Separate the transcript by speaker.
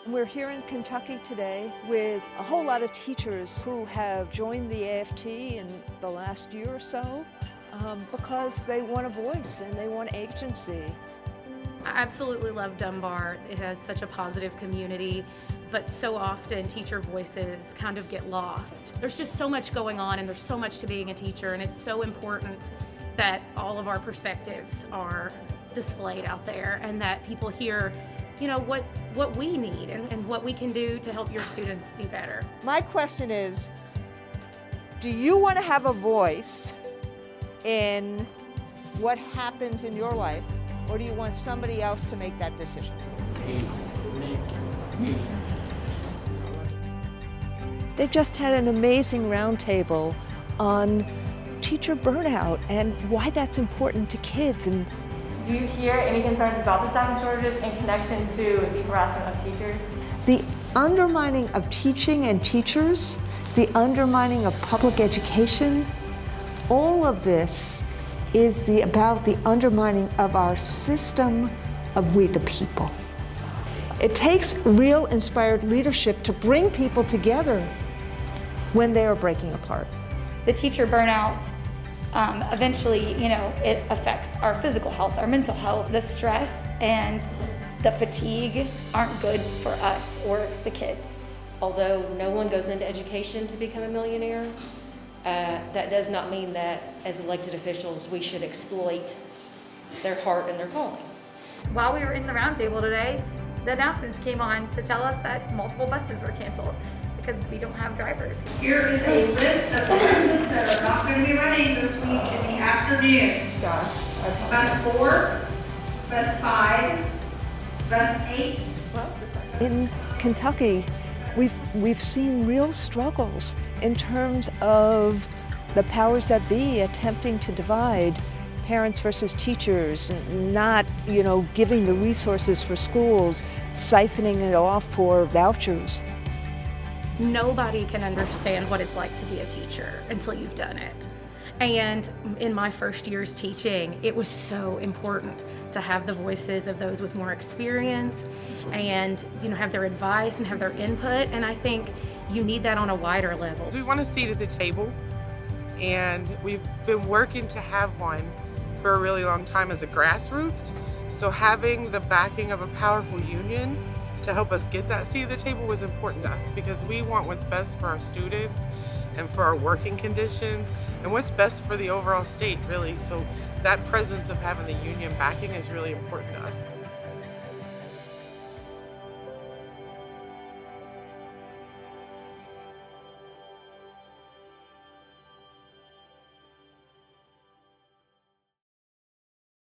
Speaker 1: We're here in Kentucky today with a whole lot of teachers who have joined the AFT in the last year or so because they want a voice and they want agency.
Speaker 2: I absolutely love Dunbar. It has such a positive community, but so often teacher voices kind of get lost. There's just so much going on and there's so much to being a teacher, and it's so important that all of our perspectives are displayed out there and that people hear, you know, what we need and what we can do to help your students be better.
Speaker 1: My question is, do you want to have a voice in what happens in your life, or do you want somebody else to make that decision? They just had an amazing roundtable on teacher burnout and why that's important to kids. And
Speaker 3: do you hear any concerns about the staffing shortages in connection to the harassment of teachers?
Speaker 1: The undermining of teaching and teachers, the undermining of public education, all of this is about the undermining of our system of we the people. It takes real inspired leadership to bring people together when they are breaking apart.
Speaker 4: The teacher burnout, eventually, it affects our physical health, our mental health. The stress and the fatigue aren't good for us or the kids.
Speaker 5: Although no one goes into education to become a millionaire, that does not mean that as elected officials we should exploit their heart and their calling.
Speaker 4: While we were in the roundtable today, the announcements came on to tell us that multiple buses were canceled because we don't have drivers.
Speaker 6: Here is a list of the buses that are not going to be running this week in the afternoon. Bus 4, bus 5, bus 8.
Speaker 1: In Kentucky, we've seen real struggles in terms of the powers that be attempting to divide parents versus teachers, not, giving the resources for schools, siphoning it off for vouchers.
Speaker 2: Nobody can understand what it's like to be a teacher until you've done it. And in my first years teaching, it was so important to have the voices of those with more experience and have their advice and have their input, and I think you need that on a wider level.
Speaker 7: We want a seat at the table, and we've been working to have one for a really long time as a grassroots, so having the backing of a powerful union to help us get that seat at the table was important to us, because we want what's best for our students and for our working conditions and what's best for the overall state, really. So that presence of having the union backing is really important to us.